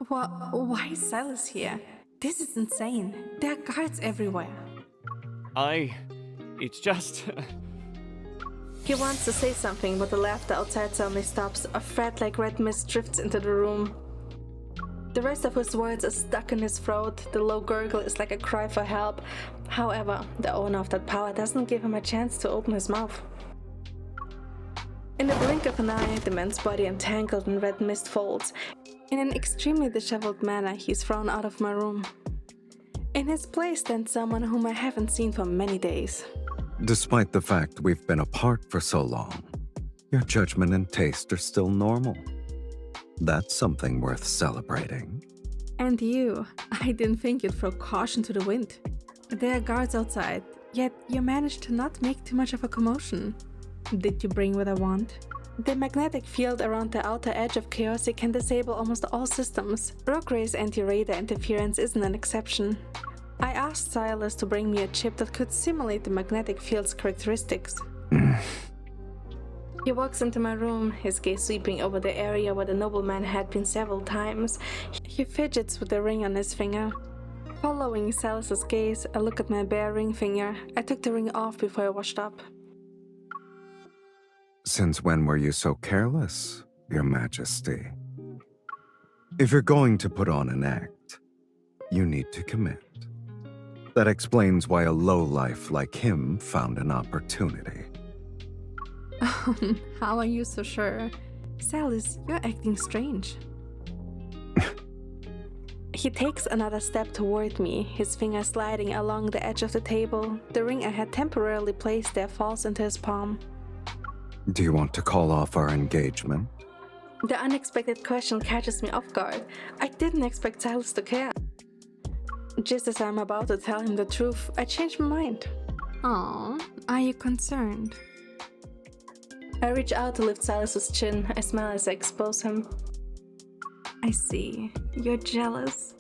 Why is Sylus here? This is insane. There are guards everywhere. It's just... He wants to say something, but the laughter outside suddenly stops. A thread-like red mist drifts into the room. The rest of his words are stuck in his throat. The low gurgle is like a cry for help. However, the owner of that power doesn't give him a chance to open his mouth. In the blink of an eye, the man's body entangled in red mist folds. In an extremely disheveled manner, he's thrown out of my room. In his place stands someone whom I haven't seen for many days. Despite the fact we've been apart for so long, your judgment and taste are still normal. That's something worth celebrating. And you, I didn't think you'd throw caution to the wind. There are guards outside, yet you managed to not make too much of a commotion. Did you bring what I want? The magnetic field around the outer edge of Chaosic can disable almost all systems. Rogue's anti-radar interference isn't an exception. I asked Sylus to bring me a chip that could simulate the magnetic field's characteristics. He walks into my room, his gaze sweeping over the area where the nobleman had been several times. He fidgets with the ring on his finger. Following Sylus's gaze, I look at my bare ring finger. I took the ring off before I washed up. Since when were you so careless, Your Majesty? If you're going to put on an act, you need to commit. That explains why a lowlife like him found an opportunity. How are you so sure? Sylus, you're acting strange. He takes another step toward me, his finger sliding along the edge of the table. The ring I had temporarily placed there falls into his palm. Do you want to call off our engagement? The unexpected question catches me off guard. I didn't expect Sylus to care. Just as I'm about to tell him the truth, I change my mind. Aww, are you concerned? I reach out to lift Sylus's chin. I smile as I expose him. I see. You're jealous.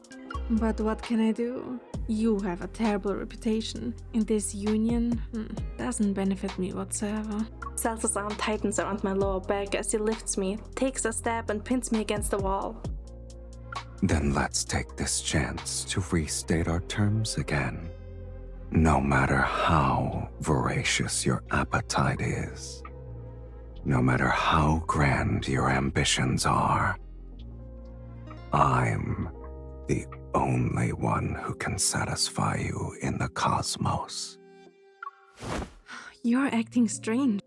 But what can I do? You have a terrible reputation. And this union doesn't benefit me whatsoever. Sylus's arm tightens around my lower back as he lifts me, takes a step and pins me against the wall. Then let's take this chance to restate our terms again. No matter how voracious your appetite is, no matter how grand your ambitions are, I'm the only one who can satisfy you in the cosmos. You're acting strange.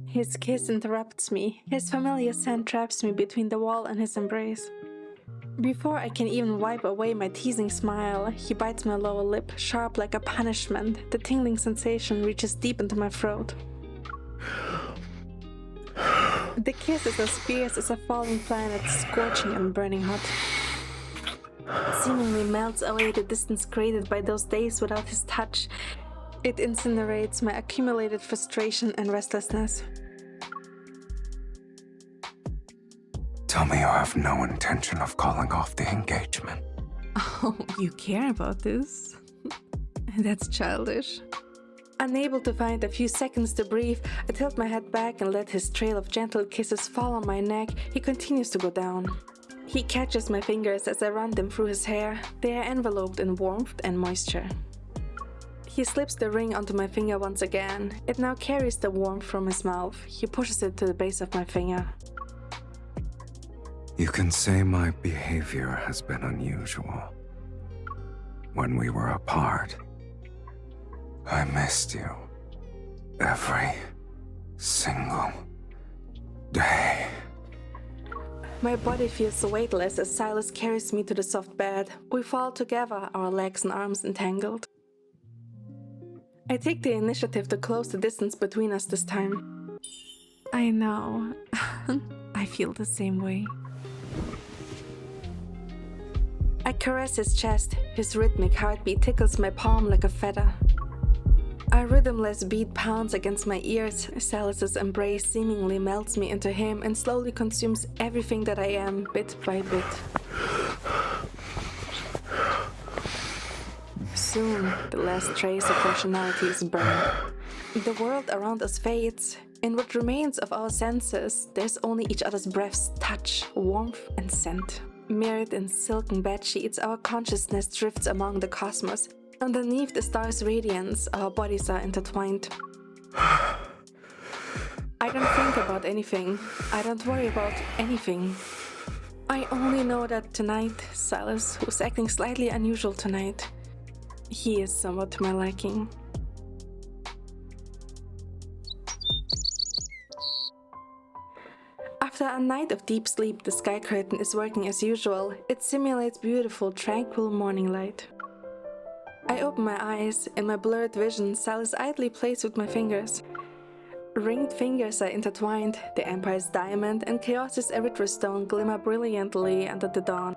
His kiss interrupts me. His familiar scent traps me between the wall and his embrace. Before I can even wipe away my teasing smile, he bites my lower lip, sharp like a punishment. The tingling sensation reaches deep into my throat. The kiss is as fierce as a falling planet, scorching and burning hot. It seemingly melts away the distance created by those days without his touch. It incinerates my accumulated frustration and restlessness. Tell me you have no intention of calling off the engagement. Oh, you care about this? That's childish. Unable to find a few seconds to breathe, I tilt my head back and let his trail of gentle kisses fall on my neck. He continues to go down. He catches my fingers as I run them through his hair. They are enveloped in warmth and moisture. He slips the ring onto my finger once again. It now carries the warmth from his mouth. He pushes it to the base of my finger. You can say my behavior has been unusual. When we were apart, I missed you. Every single day. My body feels weightless as Sylus carries me to the soft bed. We fall together, our legs and arms entangled. I take the initiative to close the distance between us this time. I know. I feel the same way. I caress his chest. His rhythmic heartbeat tickles my palm like a feather. A rhythmless beat pounds against my ears. Sylus's embrace seemingly melts me into him and slowly consumes everything that I am, bit by bit. Soon, the last trace of rationality is burned. The world around us fades. In what remains of our senses, there's only each other's breaths, touch, warmth, and scent. Mirrored in silken bedsheets, our consciousness drifts among the cosmos. Underneath the star's radiance, our bodies are intertwined. I don't think about anything. I don't worry about anything. I only know that tonight, Sylus, who's acting slightly unusual tonight, he is somewhat to my liking. After a night of deep sleep, the sky curtain is working as usual. It simulates beautiful, tranquil morning light. I open my eyes. In my blurred vision, Sylus idly plays with my fingers. Ringed fingers are intertwined. The Empire's diamond and Chaos's erythrostone glimmer brilliantly under the dawn.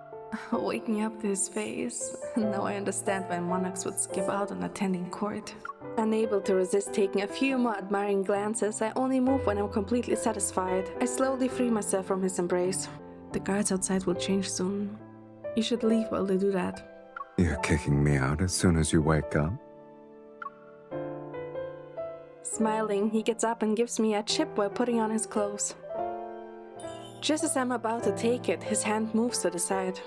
Waking up to his face. Now I understand why monarchs would skip out on attending court. Unable to resist taking a few more admiring glances, I only move when I'm completely satisfied. I slowly free myself from his embrace. The guards outside will change soon. You should leave while they do that. You're kicking me out as soon as you wake up? Smiling, he gets up and gives me a chip while putting on his clothes. Just as I'm about to take it, his hand moves to the side.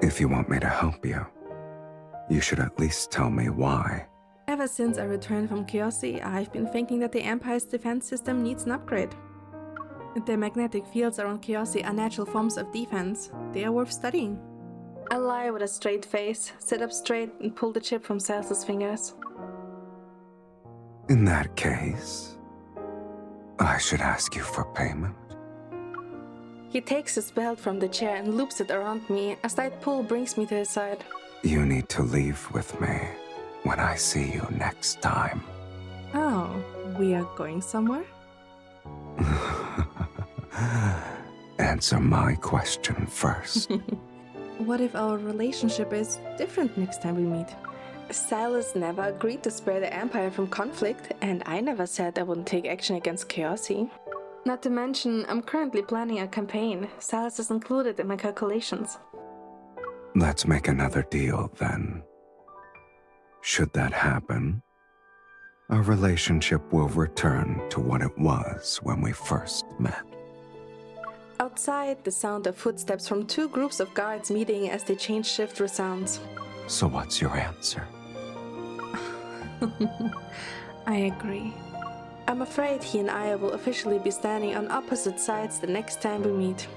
If you want me to help you, you should at least tell me why. Ever since I returned from Chaosi, I've been thinking that the Empire's defense system needs an upgrade. The magnetic fields around Chaosi are natural forms of defense. They are worth studying. I lie with a straight face, sit up straight, and pull the chip from Sylus's fingers. In that case, I should ask you for payment. He takes his belt from the chair and loops it around me. A slight pull brings me to his side. You need to leave with me when I see you next time. Oh, we are going somewhere? Answer my question first. What if our relationship is different next time we meet? Sylus never agreed to spare the Empire from conflict, and I never said I wouldn't take action against Chaosi. Not to mention, I'm currently planning a campaign. Sylus is included in my calculations. Let's make another deal, then. Should that happen, our relationship will return to what it was when we first met. Outside, the sound of footsteps from two groups of guards meeting as they change shift resounds. So what's your answer? I agree. I'm afraid he and I will officially be standing on opposite sides the next time we meet.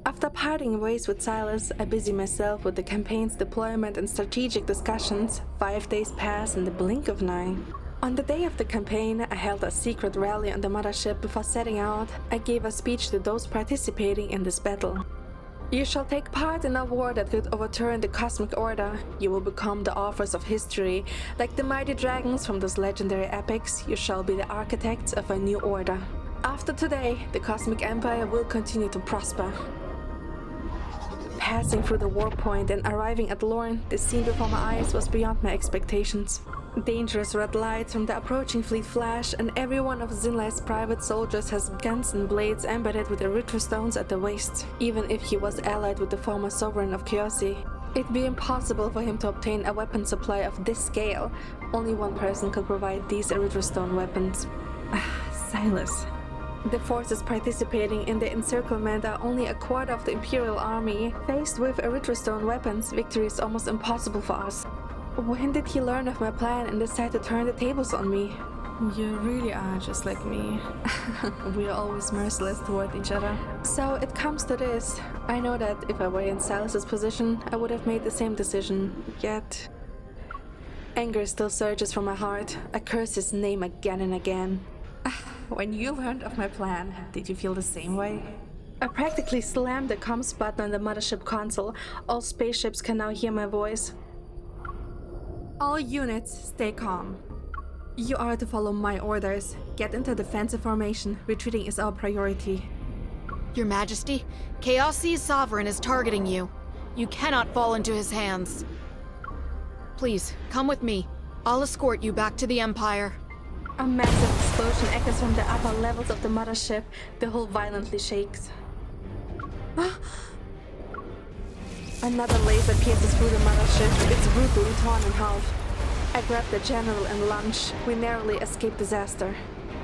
After parting ways with Sylus, I busy myself with the campaign's deployment and strategic discussions. 5 days pass in the blink of an eye. On the day of the campaign, I held a secret rally on the mothership before setting out. I gave a speech to those participating in this battle. You shall take part in a war that could overturn the cosmic order. You will become the authors of history. Like the mighty dragons from those legendary epics, you shall be the architects of a new order. After today, the cosmic empire will continue to prosper. Passing through the war point and arriving at Lorne, the scene before my eyes was beyond my expectations. Dangerous red lights from the approaching fleet flash, and every one of Zinlai's private soldiers has guns and blades embedded with erythrostones at the waist. Even if he was allied with the former sovereign of Chaosi, it'd be impossible for him to obtain a weapon supply of this scale. Only one person could provide these erythrostone weapons. Sylus. The forces participating in the encirclement are only a quarter of the Imperial army. Faced with erythrostone weapons, victory is almost impossible for us. When did he learn of my plan and decide to turn the tables on me? You really are just like me. We are always merciless toward each other. So it comes to this. I know that if I were in Sylus's position, I would have made the same decision. Yet anger still surges from my heart. I curse his name again and again. When you learned of my plan, did you feel the same way? I practically slammed the comms button on the mothership console. All spaceships can now hear my voice. All units, stay calm. You are to follow my orders. Get into defensive formation. Retreating is our priority. Your Majesty, Chaosi's sovereign is targeting you. You cannot fall into his hands. Please, come with me. I'll escort you back to the Empire. A massive explosion echoes from the upper levels of the mothership. The hull violently shakes. Another laser pierces through the mothership. It's brutally torn in half. I grab the general and lunge. We narrowly escape disaster.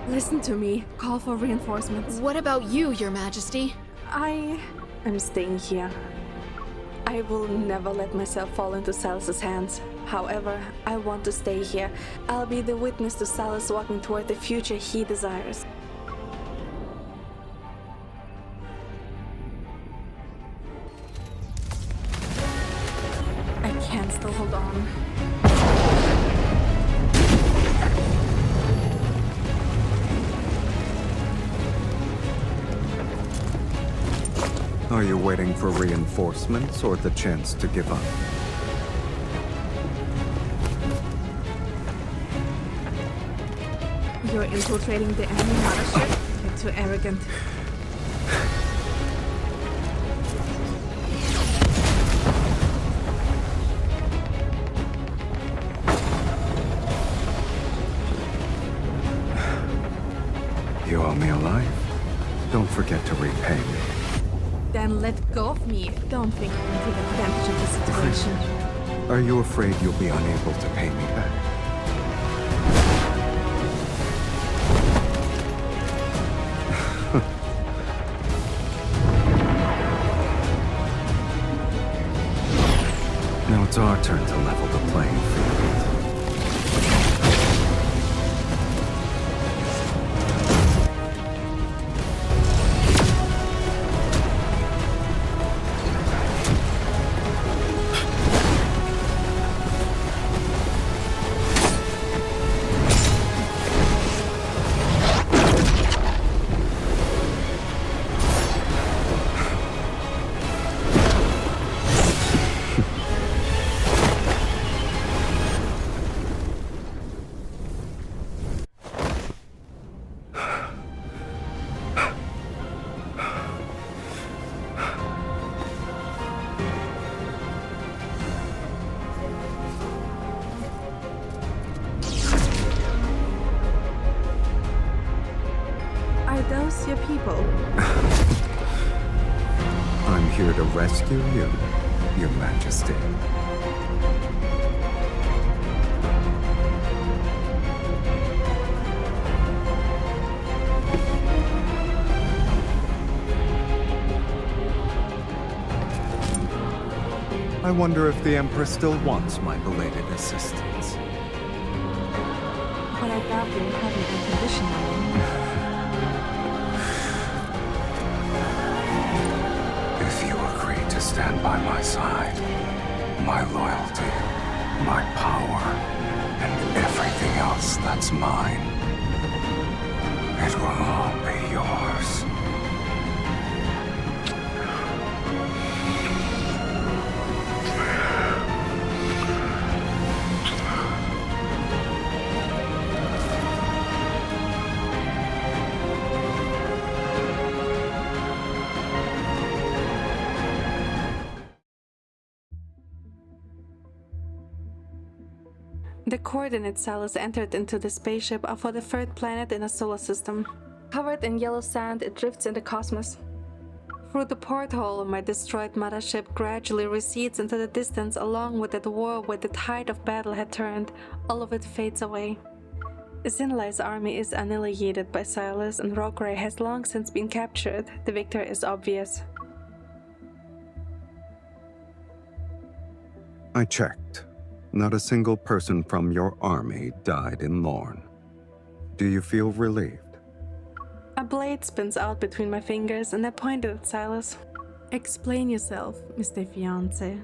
Listen to me. Call for reinforcements. What about you, Your Majesty? I'm staying here. I will never let myself fall into Sylus's hands. However, I want to stay here. I'll be the witness to Sylus walking toward the future he desires. I can still hold on. Are you waiting for reinforcements or the chance to give up? You're infiltrating the enemy mothership? You're too arrogant. You owe me a life. Don't forget to repay me. Then let go of me. Don't think you can take advantage of the situation. Are you afraid you'll be unable to pay me back? Now it's our turn to level the playing field. Are those your people? I'm here to rescue you, Your Majesty. I wonder if the Emperor still wants my belated assistance. But I doubt you have an unconditional. If you agree to stand by my side, my loyalty, my power, and everything else that's mine, it will all be yours. The coordinates Sylus entered into the spaceship are for the third planet in a solar system. Covered in yellow sand, it drifts in the cosmos. Through the porthole, my destroyed mothership gradually recedes into the distance along with that war where the tide of battle had turned. All of it fades away. Zinlai's army is annihilated by Sylus and Rogray has long since been captured. The victor is obvious. I checked. Not a single person from your army died in Lorne. Do you feel relieved? A blade spins out between my fingers and I pointed at Sylus. Explain yourself, Mr. Fiancé.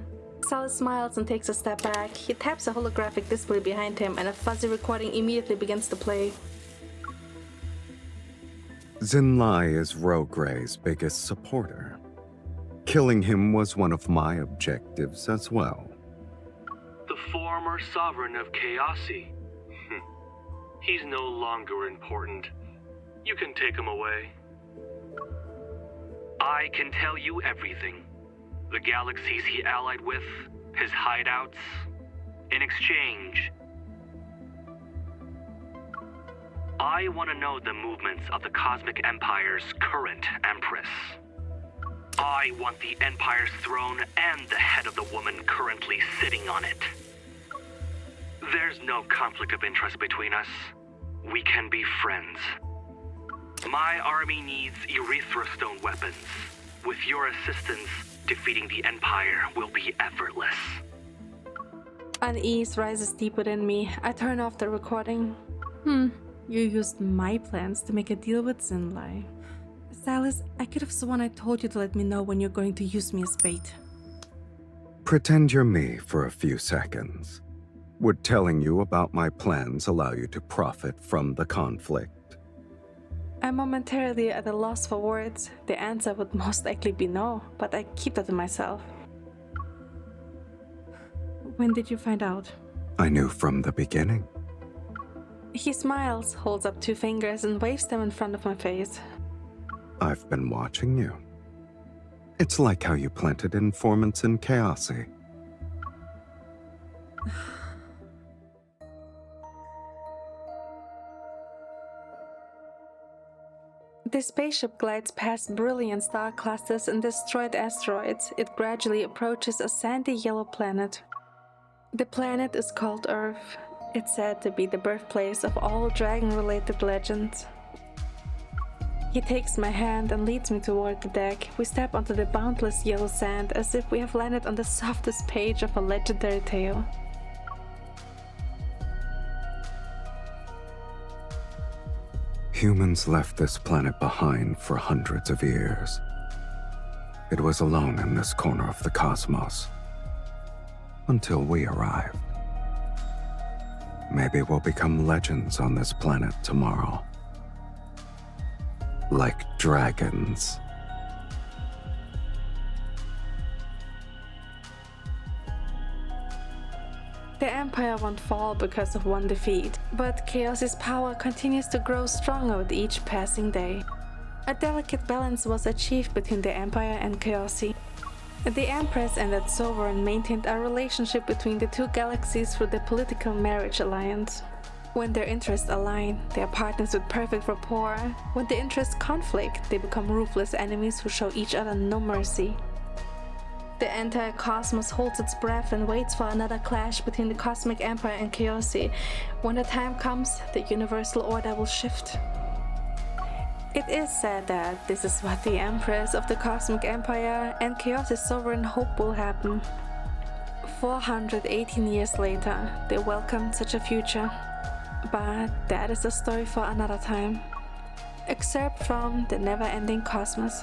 Sylus smiles and takes a step back. He taps a holographic display behind him and a fuzzy recording immediately begins to play. Zinlai is Rogray's biggest supporter. Killing him was one of my objectives as well. The former sovereign of Chaosi. He's no longer important. You can take him away. I can tell you everything. The galaxies he allied with, his hideouts. In exchange, I want to know the movements of the Cosmic Empire's current Empress. I want the Empire's throne and the head of the woman currently sitting on it. There's no conflict of interest between us. We can be friends. My army needs Erythrostone weapons. With your assistance, defeating the Empire will be effortless. Unease rises deep within me. I turn off the recording. You used my plans to make a deal with Zinlai. Sylus, I could have sworn I told you to let me know when you're going to use me as bait. Pretend you're me for a few seconds. Would telling you about my plans allow you to profit from the conflict? I'm momentarily at a loss for words. The answer would most likely be no, but I keep that to myself. When did you find out? I knew from the beginning. He smiles, holds up 2 fingers, and waves them in front of my face. I've been watching you. It's like how you planted informants in Chaosy. The spaceship glides past brilliant star clusters and destroyed asteroids. It gradually approaches a sandy yellow planet. The planet is called Earth. It's said to be the birthplace of all dragon-related legends. He takes my hand and leads me toward the deck. We step onto the boundless yellow sand as if we have landed on the softest page of a legendary tale. Humans left this planet behind for hundreds of years. It was alone in this corner of the cosmos. Until we arrived. Maybe we'll become legends on this planet tomorrow. Like dragons. The Empire won't fall because of one defeat, but Chaos's power continues to grow stronger with each passing day. A delicate balance was achieved between the Empire and Chaosy. The Empress and that Sovereign maintained a relationship between the 2 galaxies through the political marriage alliance. When their interests align, they are partners with perfect rapport. When the interests conflict, they become ruthless enemies who show each other no mercy. The entire cosmos holds its breath and waits for another clash between the Cosmic Empire and Chaosy. When the time comes, the universal order will shift. It is said that this is what the Empress of the Cosmic Empire and Chaos's Sovereign hope will happen. 418 years later, they welcomed such a future. But that is a story for another time. Excerpt from The Never-Ending Cosmos.